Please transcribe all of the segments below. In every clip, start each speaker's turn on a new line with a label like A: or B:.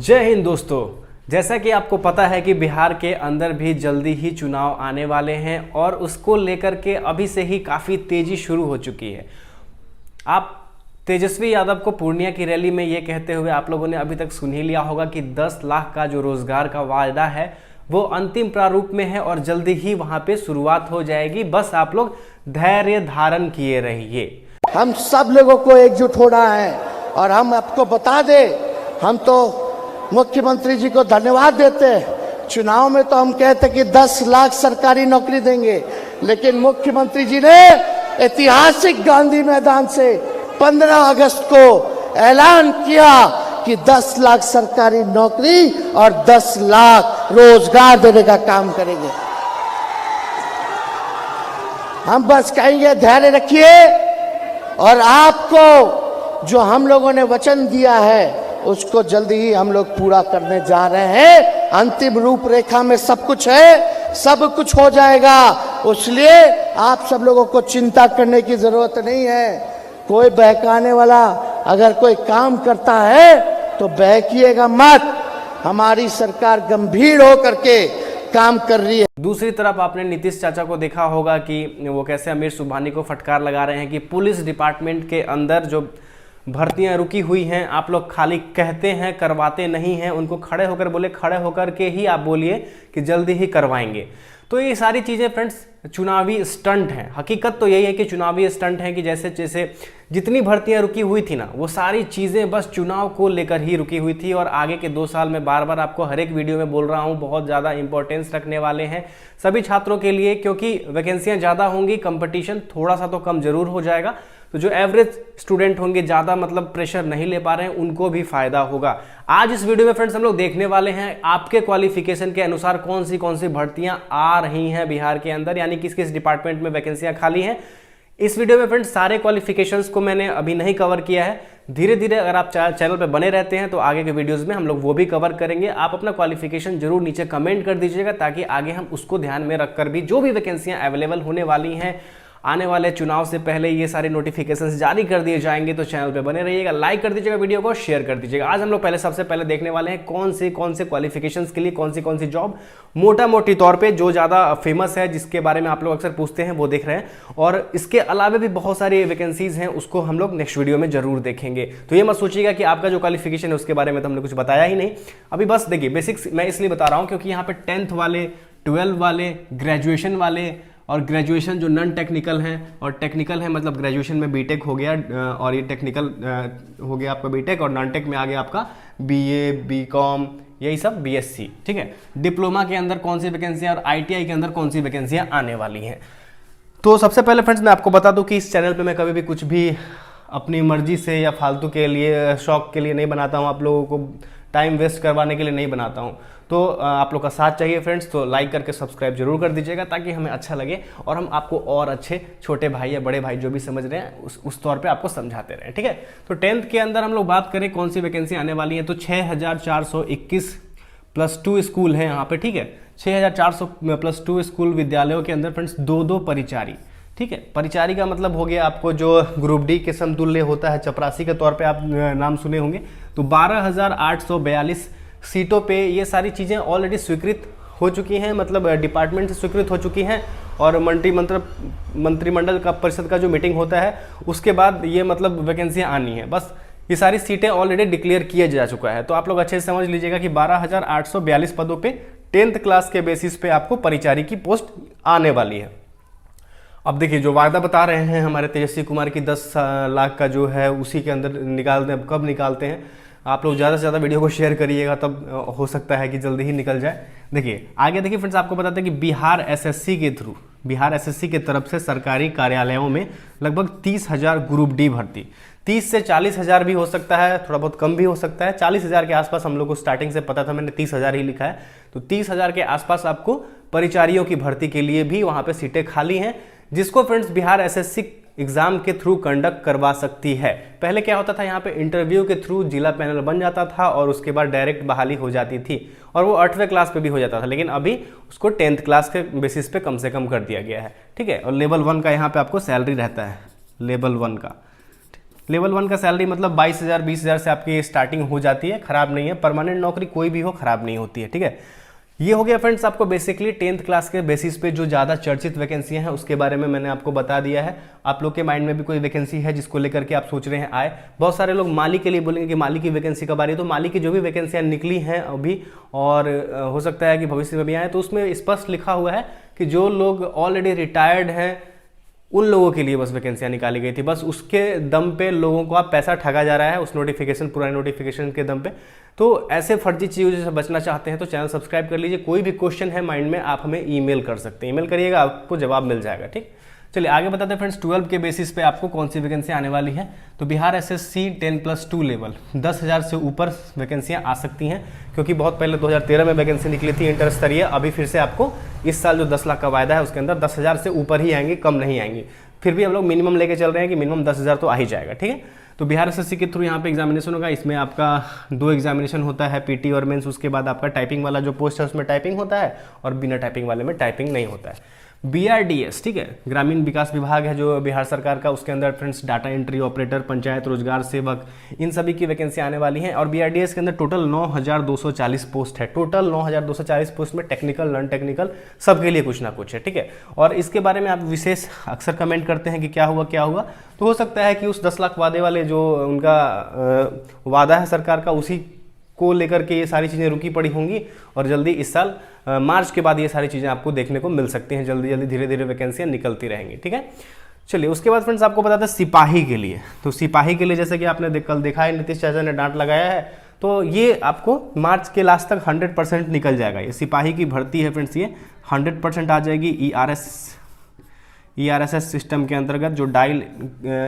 A: जय हिंद दोस्तों। जैसा कि आपको पता है कि बिहार के अंदर भी जल्दी ही चुनाव आने वाले हैं और उसको लेकर के अभी से ही काफ़ी तेज़ी शुरू हो चुकी है। आप तेजस्वी यादव को पूर्णिया की रैली में ये कहते हुए आप लोगों ने अभी तक सुन ही लिया होगा कि 10 लाख का जो रोजगार का वायदा है वो अंतिम प्रारूप में है और जल्दी ही वहां पे शुरुआत हो जाएगी। बस आप लोग धैर्य धारण किए रहिए।
B: हम सब लोगों को एकजुट होना है और हम आपको बता दें, हम तो मुख्यमंत्री जी को धन्यवाद देते हैं। चुनाव में तो हम कहते कि 10 लाख सरकारी नौकरी देंगे, लेकिन मुख्यमंत्री जी ने ऐतिहासिक गांधी मैदान से 15 अगस्त को ऐलान किया कि 10 लाख सरकारी नौकरी और 10 लाख रोजगार देने का काम करेंगे। हम बस कहेंगे धैर्य रखिए और आपको जो हम लोगों ने वचन दिया है उसको जल्दी ही हम लोग पूरा करने जा रहे हैं। अंतिम रूपरेखा में सब कुछ है, सब कुछ हो जाएगा। इसलिए आप सब लोगों को चिंता करने की जरूरत नहीं है। कोई बहकाने वाला अगर कोई काम करता है तो बहकिएगा मत। हमारी सरकार गंभीर होकर के काम कर रही है।
A: दूसरी तरफ आपने नीतीश चाचा को देखा होगा कि वो कैसे अमीर सुबहानी को फटकार लगा रहे हैं कि पुलिस डिपार्टमेंट के अंदर जो भर्तियां रुकी हुई हैं आप लोग खाली कहते हैं, करवाते नहीं हैं। उनको खड़े होकर बोले, खड़े होकर के ही आप बोलिए कि जल्दी ही करवाएंगे। तो ये सारी चीज़ें फ्रेंड्स चुनावी स्टंट हैं। हकीकत तो यही है कि चुनावी स्टंट हैं कि जैसे जैसे जितनी भर्तियां रुकी हुई थी ना, वो सारी चीज़ें बस चुनाव को लेकर ही रुकी हुई थी। और आगे के 2 साल में बार बार आपको हर एक वीडियो में बोल रहा हूँ, बहुत ज़्यादा इंपॉर्टेंस रखने वाले हैं सभी छात्रों के लिए, क्योंकि वैकेंसियाँ ज़्यादा होंगी, कंपटीशन थोड़ा सा तो कम जरूर हो जाएगा। तो जो एवरेज स्टूडेंट होंगे, ज़्यादा मतलब प्रेशर नहीं ले पा रहे हैं, उनको भी फायदा होगा। आज इस वीडियो में फ्रेंड्स हम लोग देखने वाले हैं आपके क्वालिफिकेशन के अनुसार कौन सी भर्तियां आ रही हैं बिहार के अंदर, यानी किस किस डिपार्टमेंट में वैकेंसियां खाली हैं। इस वीडियो में फ्रेंड्स सारे क्वालिफिकेशंस को मैंने अभी नहीं कवर किया है। धीरे धीरे अगर आप चैनल पर बने रहते हैं तो आगे के वीडियोस में हम लोग वो भी कवर करेंगे। आप अपना क्वालिफिकेशन जरूर नीचे कमेंट कर दीजिएगा ताकि आगे हम उसको ध्यान में रखकर भी जो भी वैकेंसियां अवेलेबल होने वाली हैं आने वाले चुनाव से पहले ये सारे नोटिफिकेशंस जारी कर दिए जाएंगे। तो चैनल पे बने रहिएगा, लाइक कर दीजिएगा, वीडियो को शेयर कर दीजिएगा। आज हम लोग सबसे पहले देखने वाले हैं कौन से क्वालिफिकेशंस के लिए कौन सी जॉब मोटा मोटी तौर पे जो ज़्यादा फेमस है, जिसके बारे में आप लोग अक्सर पूछते हैं, वो देख रहे हैं। और इसके अलावा भी बहुत सारी वैकेंसीज हैं, उसको हम लोग नेक्स्ट वीडियो में जरूर देखेंगे। तो ये मत सोचिएगा कि आपका जो क्वालिफिकेशन है उसके बारे में तो हमने कुछ बताया ही नहीं। अभी बस देखिए बेसिक्स मैं इसलिए बता रहा हूँ क्योंकि यहाँ पे 10th वाले, 12 वाले, ग्रेजुएशन वाले और ग्रेजुएशन जो नॉन टेक्निकल हैं, और टेक्निकल है मतलब ग्रेजुएशन में बीटेक हो गया और ये टेक्निकल हो गया आपका बीटेक, और नॉन टेक में आ गया आपका बीए, बीकॉम, यही सब बीएससी। ठीक है, डिप्लोमा के अंदर कौन सी वैकेंसियाँ और आईटीआई के अंदर कौन सी वैकेंसियाँ आने वाली हैं। तो सबसे पहले फ्रेंड्स मैं आपको बता दूं कि इस चैनल पे मैं कभी भी कुछ भी अपनी मर्जी से या फालतू के लिए, शौक के लिए नहीं बनाता हूँ, आप लोगों को टाइम वेस्ट करवाने के लिए नहीं बनाता हूँ। तो आप लोग का साथ चाहिए फ्रेंड्स, तो लाइक करके सब्सक्राइब जरूर कर दीजिएगा ताकि हमें अच्छा लगे और हम आपको और अच्छे छोटे भाई या बड़े भाई जो भी समझ रहे हैं उस तौर पे आपको समझाते रहें। ठीक है, तो 10th के अंदर हम लोग बात करें कौन सी वैकेंसी आने वाली है, तो 6421 +2 स्कूल है यहाँ पे। ठीक है, 6400 +2 स्कूल विद्यालयों के अंदर फ्रेंड्स 2 परिचारी। ठीक है, परिचारी का मतलब हो गया आपको जो ग्रुप डी के समतुल्य होता है, चपरासी के तौर पे आप नाम सुने होंगे। तो 12,842 सीटों पे ये सारी चीज़ें ऑलरेडी स्वीकृत हो चुकी हैं, मतलब डिपार्टमेंट से स्वीकृत हो चुकी हैं। और मंत्रिमंडल का परिषद का जो मीटिंग होता है उसके बाद ये मतलब वैकेंसियाँ आनी है। बस ये सारी सीटें ऑलरेडी डिक्लेयर किया जा चुका है। तो आप लोग अच्छे से समझ लीजिएगा कि 12,842 पदों पे 10th क्लास के बेसिस पे आपको परिचारी की पोस्ट आने वाली है। अब देखिए जो वायदा बता रहे हैं हमारे तेजस्वी कुमार की 10 लाख का जो है उसी के अंदर निकालते हैं। कब निकालते हैं, आप लोग ज़्यादा से ज़्यादा वीडियो को शेयर करिएगा, तब हो सकता है कि जल्दी ही निकल जाए। देखिए आगे देखिए फ्रेंड्स, आपको बताते हैं कि बिहार एसएससी के तरफ से सरकारी कार्यालयों में लगभग 30,000 ग्रुप डी भर्ती, 30 से 40,000 भी हो सकता है, थोड़ा बहुत कम भी हो सकता है। 40,000 के आसपास हम लोग को स्टार्टिंग से पता था, मैंने 30,000 ही लिखा है। तो 30,000 के आसपास आपको परिचारियों की भर्ती के लिए भी वहाँ पे सीटें खाली हैं, जिसको फ्रेंड्स बिहार एसएससी एग्जाम के थ्रू कंडक्ट करवा सकती है। पहले क्या होता था, यहाँ पे इंटरव्यू के थ्रू जिला पैनल बन जाता था और उसके बाद डायरेक्ट बहाली हो जाती थी, और वो 8वें क्लास पे भी हो जाता था, लेकिन अभी उसको 10th क्लास के बेसिस पे कम से कम कर दिया गया है। ठीक है, और लेवल 1 का यहाँ पे आपको सैलरी रहता है, लेवल 1 का। लेवल 1 का सैलरी मतलब 22,000 20,000 से आपकी स्टार्टिंग हो जाती है, खराब नहीं है। परमानेंट नौकरी कोई भी हो खराब नहीं होती है, ठीक है। ये हो गया फ्रेंड्स आपको बेसिकली 10th क्लास के बेसिस पे जो ज़्यादा चर्चित वैकेंसियां हैं उसके बारे में मैंने आपको बता दिया है। आप लोग के माइंड में भी कोई वैकेंसी है जिसको लेकर के आप सोच रहे हैं आए। बहुत सारे लोग माली के लिए बोलेंगे कि माली की वैकेंसी कब आ रही है, तो माली की जो भी वैकेंसियां निकली हैं अभी और हो सकता है कि भविष्य में भी आए, तो उसमें स्पष्ट लिखा हुआ है कि जो लोग ऑलरेडी रिटायर्ड हैं उन लोगों के लिए बस वैकेंसियां निकाली गई थी। बस उसके दम पे लोगों को आप पैसा ठगा जा रहा है उस नोटिफिकेशन, पुराने नोटिफिकेशन के दम पे। तो ऐसे फर्जी चीज़ों से बचना चाहते हैं तो चैनल सब्सक्राइब कर लीजिए। कोई भी क्वेश्चन है माइंड में आप हमें ईमेल कर सकते हैं, ईमेल करिएगा आपको जवाब मिल जाएगा, ठीक। चलिए आगे बताते हैं फ्रेंड्स 12 के बेसिस पे आपको कौन सी वैकेंसी आने वाली है। तो बिहार एसएससी 10+2 लेवल 10,000 से ऊपर वैकेंसियां आ सकती हैं, क्योंकि बहुत पहले 2013 में वैकेंसी निकली थी इंटर स्तरीय। अभी फिर से आपको इस साल जो 10 लाख का वायदा है उसके अंदर 10,000 से ऊपर ही आएंगे, कम नहीं आएंगी। फिर भी हम लोग मिनिमम लेके चल रहे हैं कि मिनिमम 10,000 तो आ ही जाएगा, ठीक है। तो बिहार एसएससी के थ्रू यहाँ पे एग्जामिनेशन होगा। इसमें आपका 2 एग्जामिनेशन होता है, पीटी और मेंस। उसके बाद आपका टाइपिंग वाला जो पोस्ट है उसमें टाइपिंग होता है और बिना टाइपिंग वाले में टाइपिंग नहीं होता है। BRDS, ठीक है, ग्रामीण विकास विभाग है जो बिहार सरकार का, उसके अंदर friends data entry operator, panchayat रोजगार सेवक, इन सभी की वैकेंसी आने वाली हैं। और BRDS के अंदर टोटल 9,240 पोस्ट है। टोटल 9,240 पोस्ट में टेक्निकल नॉन टेक्निकल सबके लिए कुछ ना कुछ है, ठीक है। और इसके बारे में आप विशेष अक्सर कमेंट करते हैं कि क्या हुआ क्या हुआ, तो हो सकता है कि उस 10 लाख वादे वाले जो उनका वादा है सरकार का, उसी को लेकर के ये सारी चीज़ें रुकी पड़ी होंगी और जल्दी इस साल मार्च के बाद ये सारी चीज़ें आपको देखने को मिल सकती हैं। जल्दी जल्दी धीरे धीरे वैकेंसियाँ निकलती रहेंगी, ठीक है। चलिए उसके बाद फ्रेंड्स आपको बताते हैं सिपाही के लिए। तो सिपाही के लिए जैसे कि आपने कल देखा है नीतीश चाचा ने डांट लगाया है, तो ये आपको मार्च के लास्ट तक 100% निकल जाएगा। ये सिपाही की भर्ती है फ्रेंड्स, ये 100% आ जाएगी। ERSS सिस्टम के अंतर्गत जो डायल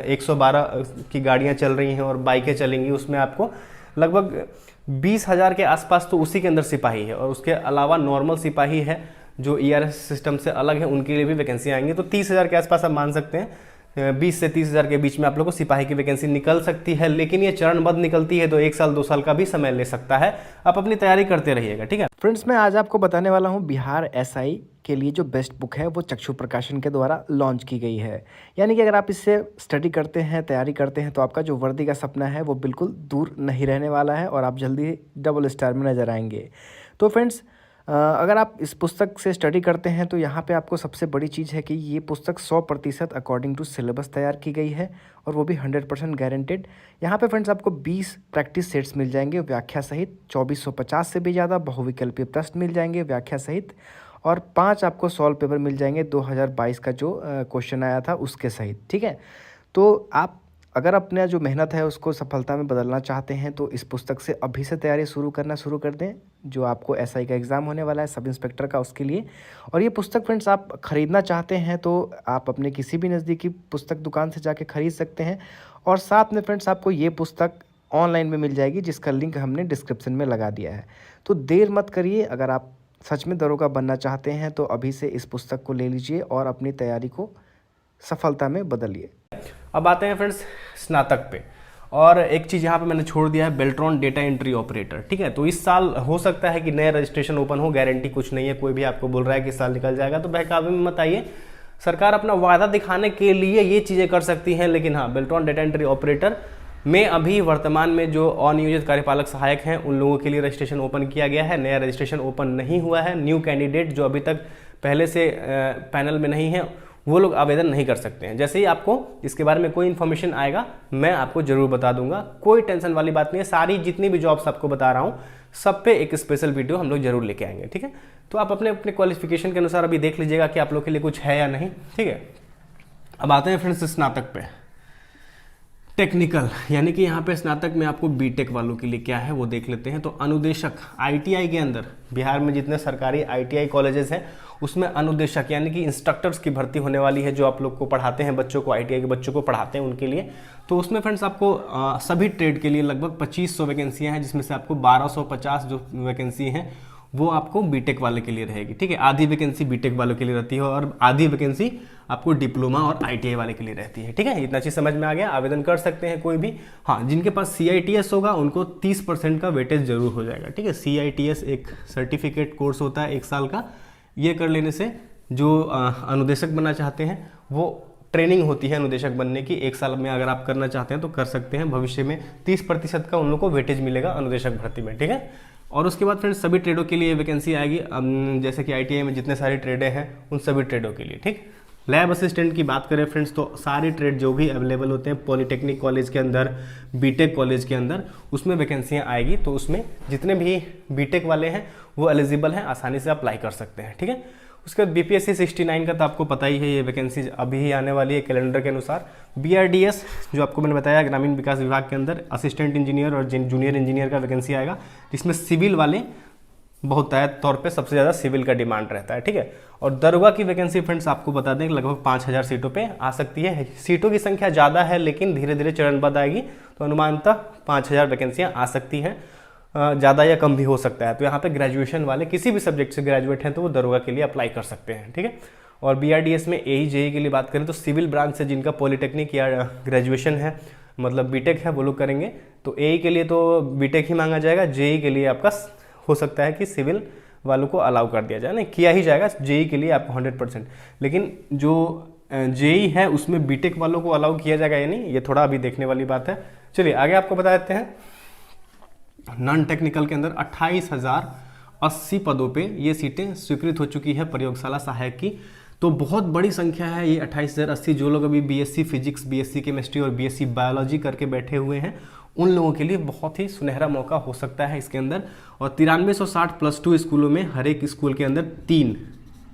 A: 112 की गाड़ियाँ चल रही हैं और बाइकें चलेंगी, उसमें आपको लगभग 20,000 के आसपास तो उसी के अंदर सिपाही है। और उसके अलावा नॉर्मल सिपाही है जो ERS सिस्टम से अलग है, उनके लिए भी वैकेंसी आएंगी। तो 30,000 के आसपास आप मान सकते हैं, 20 से 30,000 के बीच में आप लोगों को सिपाही की वैकेंसी निकल सकती है। लेकिन ये चरणबद्ध निकलती है तो 1 साल 2 साल का भी समय ले सकता है। आप अपनी तैयारी करते रहिएगा, ठीक है।
C: फ्रेंड्स मैं आज आपको बताने वाला हूँ बिहार SI के लिए जो बेस्ट बुक है वो चक्षु प्रकाशन के द्वारा लॉन्च की गई है। यानी कि अगर आप इससे स्टडी करते हैं, तैयारी करते हैं, तो आपका जो वर्दी का सपना है वो बिल्कुल दूर नहीं रहने वाला है और आप जल्दी डबल स्टार में नजर आएंगे। तो फ्रेंड्स अगर आप इस पुस्तक से स्टडी करते हैं तो यहाँ पे आपको सबसे बड़ी चीज़ है कि ये पुस्तक 100% अकॉर्डिंग टू सिलेबस तैयार की गई है और वो भी 100% गारंटेड। यहाँ पे फ्रेंड्स आपको 20 प्रैक्टिस सेट्स मिल जाएंगे व्याख्या सहित, 2450 से भी ज़्यादा बहुविकल्पीय प्रश्न मिल जाएंगे व्याख्या सहित, और 5 आपको सॉल्व पेपर मिल जाएंगे 2022 का जो क्वेश्चन आया था उसके सहित, ठीक है। तो आप अगर अपना जो मेहनत है उसको सफलता में बदलना चाहते हैं तो इस पुस्तक से अभी से तैयारी शुरू कर दें, जो आपको SI का एग्ज़ाम होने वाला है सब इंस्पेक्टर का, उसके लिए। और ये पुस्तक फ्रेंड्स आप ख़रीदना चाहते हैं तो आप अपने किसी भी नज़दीकी पुस्तक दुकान से जाके ख़रीद सकते हैं। और साथ में फ्रेंड्स आपको ये पुस्तक ऑनलाइन में मिल जाएगी जिसका लिंक हमने डिस्क्रिप्शन में लगा दिया है। तो देर मत करिए, अगर आप सच में दरोगा बनना चाहते हैं तो अभी से इस पुस्तक को ले लीजिए और अपनी तैयारी को सफलता में बदलिए।
A: अब आते हैं फ्रेंड्स स्नातक पे। और एक चीज़ यहाँ पे मैंने छोड़ दिया है, बेल्ट्रॉन डेटा एंट्री ऑपरेटर, ठीक है। तो इस साल हो सकता है कि नया रजिस्ट्रेशन ओपन हो, गारंटी कुछ नहीं है। कोई भी आपको बोल रहा है कि इस साल निकल जाएगा तो बहकावे में मत आइए। सरकार अपना वादा दिखाने के लिए ये चीज़ें कर सकती हैं, लेकिन हाँ, बेल्ट्रॉन डेटा एंट्री ऑपरेटर में अभी वर्तमान में जो अनियोजित कार्यपालक सहायक हैं उन लोगों के लिए रजिस्ट्रेशन ओपन किया गया है। नया रजिस्ट्रेशन ओपन नहीं हुआ है। न्यू कैंडिडेट जो अभी तक पहले से पैनल में नहीं है वो लोग आवेदन नहीं कर सकते हैं। जैसे ही आपको इसके बारे में कोई इन्फॉर्मेशन आएगा मैं आपको जरूर बता दूंगा, कोई टेंशन वाली बात नहीं है। सारी जितनी भी जॉब्स आपको बता रहा हूँ सब पे एक स्पेशल वीडियो हम लोग जरूर लेके आएंगे, ठीक है। तो आप अपने अपने क्वालिफिकेशन के अनुसार अभी देख लीजिएगा कि आप लोग के लिए कुछ है या नहीं, ठीक है। अब आते हैं फ्रेंड्स स्नातक पे। टेक्निकल यानी कि यहाँ पे स्नातक में आपको बीटेक वालों के लिए क्या है वो देख लेते हैं। तो अनुदेशक ITI के अंदर बिहार में जितने सरकारी ITI कॉलेजेस हैं उसमें अनुदेशक यानी कि इंस्ट्रक्टर्स की भर्ती होने वाली है, जो आप लोग को पढ़ाते हैं, बच्चों को, ITI के बच्चों को पढ़ाते हैं उनके लिए। तो उसमें फ्रेंड्स आपको सभी ट्रेड के लिए लगभग 2500 वैकेंसियाँ हैं, जिसमें से आपको 1250 जो वैकेंसी हैं वो आपको बीटेक वाले के लिए रहेगी, ठीक है। आधी वैकेंसी बीटेक वालों के लिए रहती है और आधी वैकेंसी आपको डिप्लोमा और ITI वाले के लिए रहती है, ठीक है। इतना चीज़ समझ में आ गया। आवेदन कर सकते हैं कोई भी। हाँ, जिनके पास CITS होगा उनको 30% का वेटेज जरूर हो जाएगा, ठीक है। CITS एक सर्टिफिकेट कोर्स होता है 1 साल का। ये कर लेने से जो अनुदेशक बनना चाहते हैं वो ट्रेनिंग होती है अनुदेशक बनने की, 1 साल में अगर आप करना चाहते हैं तो कर सकते हैं। भविष्य में 30% का उन लोगों को वेटेज मिलेगा अनुदेशक भर्ती में, ठीक है। और उसके बाद फ्रेंड्स सभी ट्रेडों के लिए वैकेंसी आएगी, जैसे कि ITI में जितने सारे ट्रेडें हैं उन सभी ट्रेडों के लिए, ठीक। लैब असिस्टेंट की बात करें फ्रेंड्स तो सारे ट्रेड जो भी अवेलेबल होते हैं पॉलिटेक्निक कॉलेज के अंदर, बीटेक कॉलेज के अंदर, उसमें वैकेंसियाँ आएगी। तो उसमें जितने भी बीटेक वाले हैं वो एलिजिबल हैं, आसानी से अप्लाई कर सकते हैं, ठीक है। उसके बाद BPSC 69 का तो आपको पता ही है, ये वैकेंसी अभी ही आने वाली है कैलेंडर के अनुसार। BRDS जो आपको मैंने बताया ग्रामीण विकास विभाग के अंदर असिस्टेंट इंजीनियर और जूनियर इंजीनियर का वैकेंसी आएगा, जिसमें सिविल वाले बहुत तौर पे सबसे ज़्यादा सिविल का डिमांड रहता है, ठीक है। और दरोगा की वैकेंसी फ्रेंड्स आपको बता दें लगभग 5000 सीटों पे आ सकती है। सीटों की संख्या ज़्यादा है लेकिन धीरे धीरे चरणबद्ध आएगी, तो अनुमानतः 5000 वैकेंसियाँ आ सकती हैं, ज़्यादा या कम भी हो सकता है। तो यहाँ पे ग्रेजुएशन वाले किसी भी सब्जेक्ट से ग्रेजुएट हैं तो वो दरोगा के लिए अप्लाई कर सकते हैं, ठीक है। और BRDS में AE JE के लिए बात करें तो सिविल ब्रांच से जिनका पॉलिटेक्निक या ग्रेजुएशन है, मतलब बीटेक है, वो लोग करेंगे। तो AE के लिए तो बीटेक ही मांगा जाएगा, JE के लिए आपका हो सकता है कि सिविल वालों को अलाउ कर दिया जाए, नहीं किया ही जाएगा JE के लिए आपको 100%। लेकिन जो JE है उसमें बीटेक वालों को अलाउ किया जाएगा या नहीं, ये थोड़ा अभी देखने वाली बात है। चलिए आगे आपको बता देते हैं। नॉन टेक्निकल के अंदर 28,080 पदों पे ये सीटें स्वीकृत हो चुकी है प्रयोगशाला सहायक की। तो बहुत बड़ी संख्या है ये 28,080। जो लोग अभी BSc फिजिक्स, BSc केमिस्ट्री और BSc बायोलॉजी करके बैठे हुए हैं उन लोगों के लिए बहुत ही सुनहरा मौका हो सकता है इसके अंदर। और 9360 +2 स्कूलों में हर एक स्कूल के अंदर 3,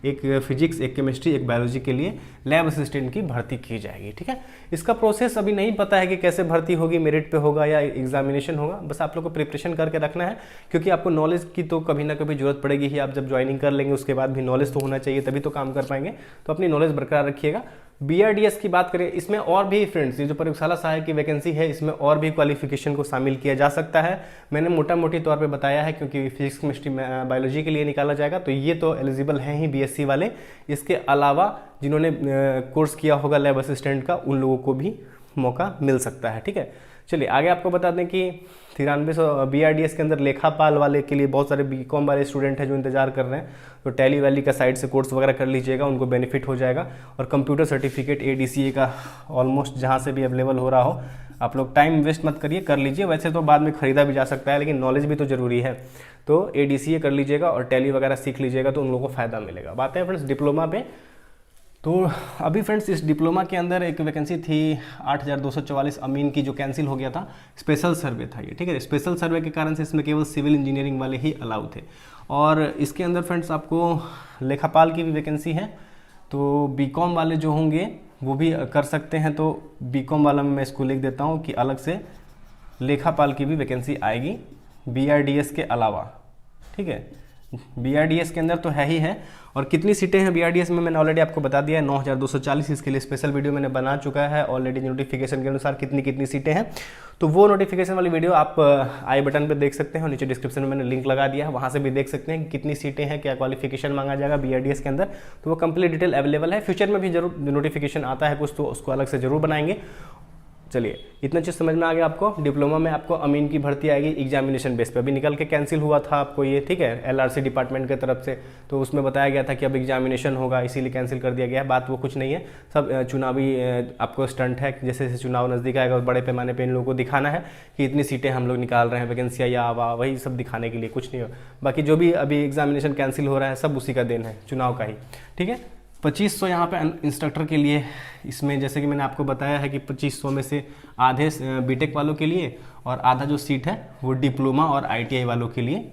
A: एक फिजिक्स, एक केमिस्ट्री, एक बायोलॉजी के लिए लैब असिस्टेंट की भर्ती की जाएगी, ठीक है। इसका प्रोसेस अभी नहीं पता है कि कैसे भर्ती होगी, मेरिट पे होगा या एग्जामिनेशन होगा, बस आप लोग को प्रिपरेशन करके रखना है, क्योंकि आपको नॉलेज की तो कभी ना कभी जरूरत पड़ेगी ही। आप जब ज्वाइनिंग कर लेंगे उसके बाद भी नॉलेज तो होना चाहिए, तभी तो काम कर पाएंगे। तो अपनी नॉलेज बरकरार रखिएगा। BRDS की बात करें, इसमें और भी फ्रेंड्स ये जो प्रयोगशाला सहायक की वैकेंसी है इसमें और भी क्वालिफिकेशन को शामिल किया जा सकता है। मैंने मोटा मोटी तौर पे बताया है, क्योंकि फिजिक्स, केमिस्ट्री, बायोलॉजी के लिए निकाला जाएगा तो ये तो एलिजिबल हैं ही BSc वाले। इसके अलावा जिन्होंने कोर्स किया होगा लैब असिस्टेंट का उन लोगों को भी मौका मिल सकता है, ठीक है। चलिए आगे आपको बता दें कि 9300 BRDS के अंदर लेखापाल वाले के लिए बहुत सारे BCom वाले स्टूडेंट हैं जो इंतजार कर रहे हैं, तो टैली वैली का साइड से कोर्स वगैरह कर लीजिएगा, उनको बेनिफिट हो जाएगा। और कंप्यूटर सर्टिफिकेट ADCA का ऑलमोस्ट जहाँ से भी अवेलेबल हो रहा हो, आप लोग टाइम वेस्ट मत करिए, कर लीजिए। वैसे तो बाद में खरीदा भी जा सकता है लेकिन नॉलेज भी तो जरूरी है, तो ADCA कर लीजिएगा और टैली वगैरह सीख लीजिएगा तो उन लोगों को फ़ायदा मिलेगा। बात है फ्रेंड्स डिप्लोमा पे, तो अभी फ्रेंड्स इस डिप्लोमा के अंदर एक वैकेंसी थी 8244 अमीन की, जो कैंसिल हो गया था। स्पेशल सर्वे था ये, ठीक है। स्पेशल सर्वे के कारण से इसमें केवल सिविल इंजीनियरिंग वाले ही अलाउ थे। और इसके अंदर फ्रेंड्स आपको लेखापाल की भी वैकेंसी है, तो BCom वाले जो होंगे वो भी कर सकते हैं। तो BCom वाला मैं इसको लिख देता हूँ कि अलग से लेखापाल की भी वैकेंसी आएगी BRDS के अलावा, ठीक है। BRDS के अंदर तो है ही है। और कितनी सीटें हैं BRDS में मैंने ऑलरेडी आपको बता दिया है, 9240। इसके लिए स्पेशल वीडियो मैंने बना चुका है ऑलरेडी नोटिफिकेशन के अनुसार कितनी सीटें हैं। तो वो नोटिफिकेशन वाली वीडियो आप आई बटन पे देख सकते हैं और नीचे डिस्क्रिप्शन में मैंने लिंक लगा दिया है, वहाँ से भी देख सकते हैं कि कितनी सीटें हैं, क्या क्वालिफिकेशन मांगा जाएगा BRDS के अंदर। तो वो कंप्लीट डिटेल अवेलेबल है। फ्यूचर में भी जरूर नोटिफिकेशन आता है कुछ तो उसको अलग से जरूर बनाएंगे। चलिए इतना चीज़ समझ में आ गया आपको। डिप्लोमा में आपको अमीन की भर्ती आएगी एग्जामिनेशन बेस पे, अभी निकल के कैंसिल हुआ था आपको ये, ठीक है, LRC डिपार्टमेंट की तरफ से। तो उसमें बताया गया था कि अब एग्जामिनेशन होगा, इसीलिए कैंसिल कर दिया गया है। बात वो कुछ नहीं है, सब चुनावी आपको स्टंट है। जैसे जैसे चुनाव नज़दीक आएगा बड़े पैमाने पर इन लोगों को दिखाना है कि इतनी सीटें हम लोग निकाल रहे हैं, वैकेंसियाँ या आवा, वही सब दिखाने के लिए, कुछ नहीं हो। बाकी जो भी अभी एग्जामिनेशन कैंसिल हो रहा है सब उसी का देन है, चुनाव का ही, ठीक है। 2500 यहाँ पे इंस्ट्रक्टर के लिए, इसमें जैसे कि मैंने आपको बताया है कि 2500 में से आधे बीटेक वालों के लिए और आधा जो सीट है वो डिप्लोमा और ITI वालों के लिए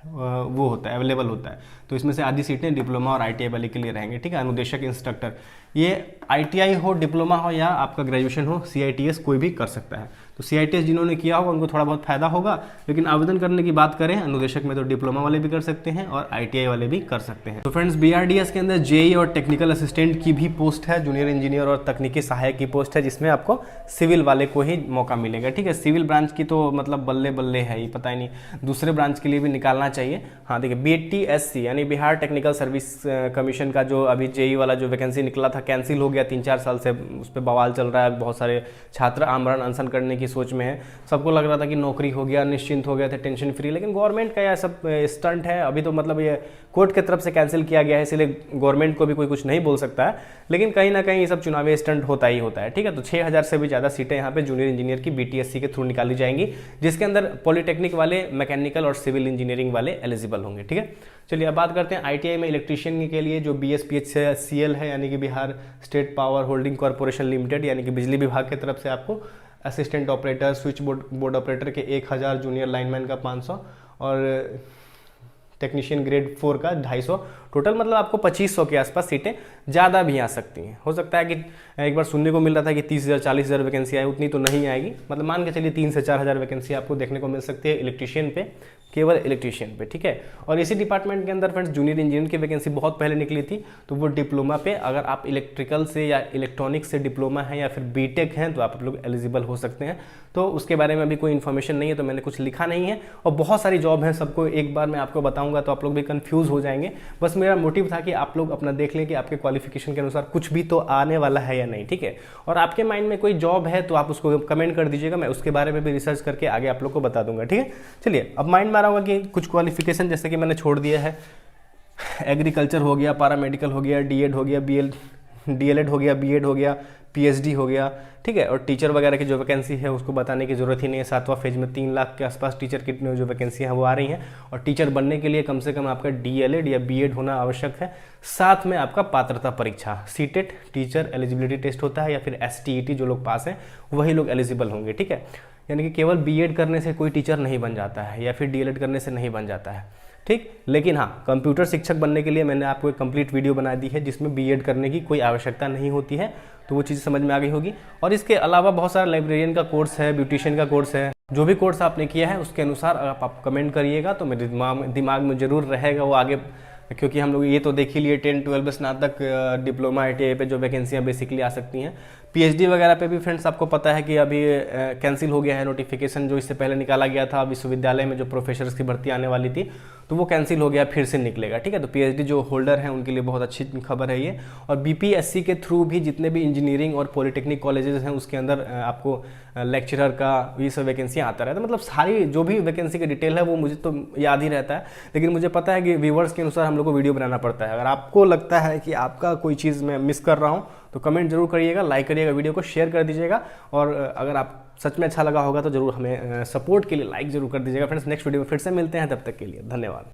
A: वो होता है, अवेलेबल होता है। तो इसमें से आधी सीटें डिप्लोमा और ITI वाले के लिए रहेंगे, ठीक है। अनुदेशक इंस्ट्रक्टर, ये ITI हो, डिप्लोमा हो या आपका ग्रेजुएशन हो, CITS कोई भी कर सकता है। तो CITS जिन्होंने किया होगा उनको थोड़ा बहुत फायदा होगा। लेकिन आवेदन करने की बात करें अनुदेशक में तो डिप्लोमा वाले भी कर सकते हैं और ITI वाले भी कर सकते हैं। तो फ्रेंड्स BRDS के अंदर JE और टेक्निकल असिस्टेंट की भी पोस्ट है, जूनियर इंजीनियर और तकनीकी सहायक की पोस्ट है, जिसमें आपको सिविल वाले को ही मौका मिलेगा, ठीक है। सिविल ब्रांच की तो मतलब बल्ले बल्ले है ही, पता ही नहीं, दूसरे ब्रांच के लिए भी निकालना चाहिए। हाँ देखिए, BTSC यानी बिहार टेक्निकल सर्विस कमीशन का जो अभी JE वाला जो वैकेंसी निकला था कैंसिल हो गया, 3-4 साल से उस पर बवाल चल रहा है। बहुत सारे छात्र आमरण अनशन करने की की सोच में है। सबको लग रहा था कि नौकरी हो गया, निश्चिंत हो गया थे, टेंशन फ्री, लेकिन गवर्नमेंट का यह सब स्टंट है। अभी तो मतलब ये कोर्ट की तरफ से कैंसिल किया गया है, इसलिए गवर्नमेंट को भी कोई कुछ नहीं बोल सकता है, लेकिन कहीं ना कहीं ये सब चुनावी स्टंट होता ही होता है। ठीक है, तो 6000 से भी ज़्यादा सीटें यहाँ पे जूनियर इंजीनियर की BTSC के थ्रू निकाली जाएंगी, जिसके अंदर पॉलिटेक्निक वाले, मैकेनिकल और सिविल इंजीनियरिंग वाले एलिजिबल होंगे। ठीक है, चलिए अब बात करते हैं ITI में इलेक्ट्रीशियन के लिए जो BSPHCL है, यानी कि Bihar state power holding corporation limited, यानी कि बिजली विभाग की तरफ से आपको assistant operator, switch board operator के 1000, जूनियर लाइनमैन का 500 और टेक्नीशियन ग्रेड 4 का 250, टोटल मतलब आपको 2500 के आसपास सीटें ज़्यादा भी आ सकती हैं। हो सकता है कि एक बार सुनने को मिल रहा था कि 30,000 40,000 वैकेंसी आए, उतनी तो नहीं आएगी, मतलब मान के चलिए 3 से 4,000 वैकेंसी आपको देखने को मिल सकती है इलेक्ट्रीशियन पे, केवल इलेक्ट्रीशियन पे। ठीक है, और इसी डिपार्टमेंट के अंदर फ्रेंड्स जूनियर इंजीनियर की वैकेंसी बहुत पहले निकली थी, तो वो डिप्लोमा पे, अगर आप इलेक्ट्रिकल से या इलेक्ट्रॉनिक्स से डिप्लोमा है या फिर BTech हैं तो आप लोग एलिजिबल हो सकते हैं। तो उसके बारे में अभी कोई इन्फॉर्मेशन नहीं है, तो मैंने कुछ लिखा नहीं है, और बहुत सारी जॉब हैं, सबको एक बार मैं आपको बताऊंगा तो आप लोग भी कंफ्यूज हो जाएंगे। बस मेरा मोटिव था कि आप लोग अपना देख लें कि आपके क्वालिफिकेशन के अनुसार कुछ भी तो आने वाला है या नहीं। ठीक है, और आपके माइंड में कोई जॉब है तो आप उसको कमेंट कर दीजिएगा, मैं उसके बारे में भी रिसर्च करके आगे आप लोग को बता दूंगा। ठीक है, चलिए अब माइंड में आ रहा होगा कि कुछ क्वालिफिकेशन जैसे कि मैंने छोड़ दिया है, एग्रीकल्चर हो गया, पैरामेडिकल हो गया, DED हो गया, DLED हो गया, BEd हो गया, PhD हो गया। ठीक है, और टीचर वगैरह की जो वैकेंसी है उसको बताने की जरूरत ही नहीं है। 7वां फेज में 3 लाख के आसपास टीचर की जो वैकेंसी हैं वो आ रही हैं, और टीचर बनने के लिए कम से कम आपका DLED या BEd होना आवश्यक है। साथ में आपका पात्रता परीक्षा CTET टीचर एलिजिबिलिटी टेस्ट होता है, या फिर STET जो लोग पास हैं वही लोग एलिजिबल होंगे। ठीक है, यानी कि केवल BEd करने से कोई टीचर नहीं बन जाता है, या फिर DLED करने से नहीं बन जाता है। ठीक, लेकिन हाँ, कंप्यूटर शिक्षक बनने के लिए मैंने आपको एक कंप्लीट वीडियो बना दी है जिसमें BEd करने की कोई आवश्यकता नहीं होती है, तो वो चीज़ समझ में आ गई होगी। और इसके अलावा बहुत सारा लाइब्रेरियन का कोर्स है, ब्यूटिशियन का कोर्स है, जो भी कोर्स आपने किया है उसके अनुसार आप कमेंट करिएगा तो मेरे दिमाग में जरूर रहेगा वो आगे, क्योंकि हम लोग ये तो देख ही लिए 10, 12 स्नातक डिप्लोमा ITI पे जो वैकेंसियाँ बेसिकली आ सकती हैं। PhD वगैरह पे भी फ्रेंड्स आपको पता है कि अभी कैंसिल हो गया है नोटिफिकेशन, जो इससे पहले निकाला गया था विश्वविद्यालय में जो प्रोफेसर्स की भर्ती आने वाली थी, तो वो कैंसिल हो गया, फिर से निकलेगा। ठीक है, तो PhD जो होल्डर हैं उनके लिए बहुत अच्छी खबर है ये। और BPSC के थ्रू भी जितने भी इंजीनियरिंग और पॉलिटेक्निक कॉलेजेस हैं उसके अंदर आपको लेक्चरर का ये सब वैकेंसियाँ आता रहता है। मतलब सारी जो भी वैकेंसी की डिटेल है वो मुझे तो याद ही रहता है, लेकिन मुझे पता है कि व्यूवर्स के अनुसार हम लोग को वीडियो बनाना पड़ता है। अगर आपको लगता है कि आपका कोई चीज़ मैं मिस कर रहा हूँ तो कमेंट जरूर करिएगा, लाइक करिएगा, वीडियो को शेयर कर दीजिएगा, और अगर आप सच में अच्छा लगा होगा तो जरूर हमें सपोर्ट के लिए लाइक जरूर कर दीजिएगा। फ्रेंड्स नेक्स्ट वीडियो में फिर से मिलते हैं, तब तक के लिए धन्यवाद।